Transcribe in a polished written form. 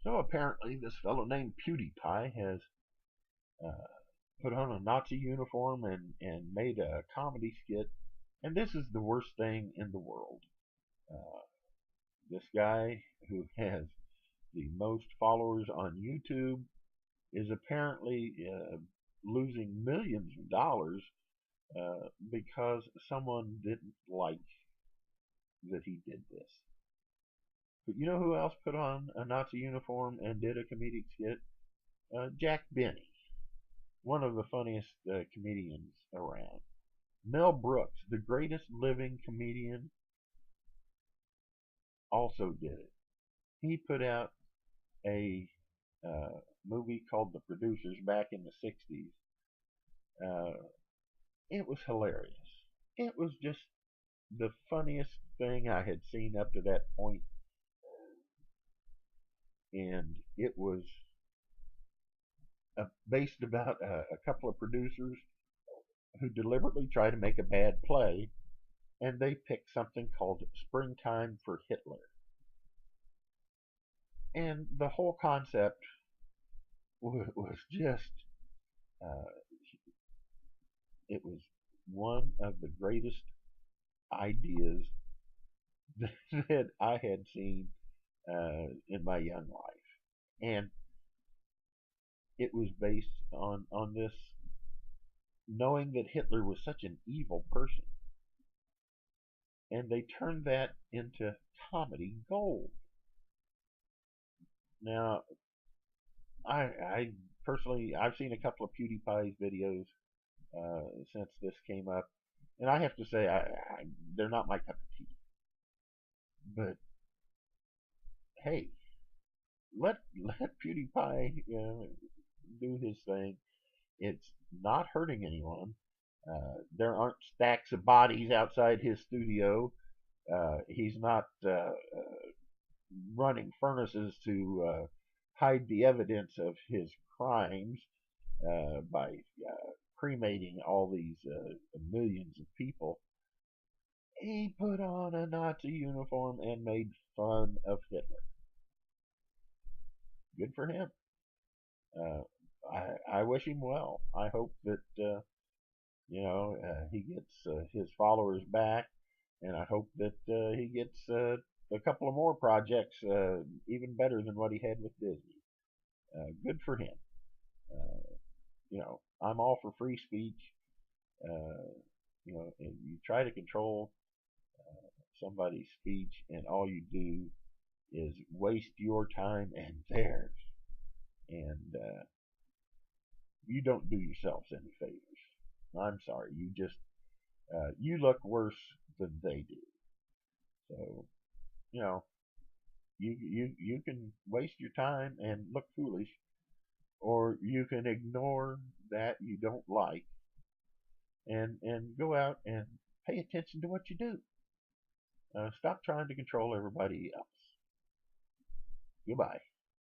So apparently, this fellow named Pewdiepie has uh, put on a Nazi uniform and made a comedy skit. And this is the worst thing in the world. Uh, this guy who has the most followers on YouTube is apparently losing millions of dollars because someone didn't like that he did this. But you know who else put on a Nazi uniform and did a comedic skit? Jack Benny, one of the funniest comedians around. Mel Brooks, the greatest living comedian, also did it. He put out a movie called The Producers back in the 60s. Uh, it was hilarious. It was just the funniest thing I had seen up to that point, and it was based about a couple of producers who deliberately try to make a bad play, and they picked something called Springtime for Hitler. And the whole concept was just, uh, it was one of the greatest ideas that I had seen in my young life. And it was based on this knowing that Hitler was such an evil person. And they turned that into comedy gold. Now, I personally, I've seen a couple of PewDiePie's videos since this came up, and I have to say, they're not my cup of tea. But hey, let PewDiePie do his thing. It's not hurting anyone. There aren't stacks of bodies outside his studio. He's not running furnaces to hide the evidence of his crimes by cremating all these millions of people. He put on a Nazi uniform and made fun of Hitler. Good for him. Uh, I wish him well. I hope that he gets his followers back, and I hope that he gets a couple of more projects even better than what he had with Disney. Good for him. Uh, I'm all for free speech. Uh, and you try to control somebody's speech, and all you do is waste your time and theirs, and you don't do yourselves any favors. I'm sorry, you look worse than they do. So you know you can waste your time and look foolish, or you can ignore that you don't like and go out and pay attention to what you do. Stop trying to control everybody else. Goodbye.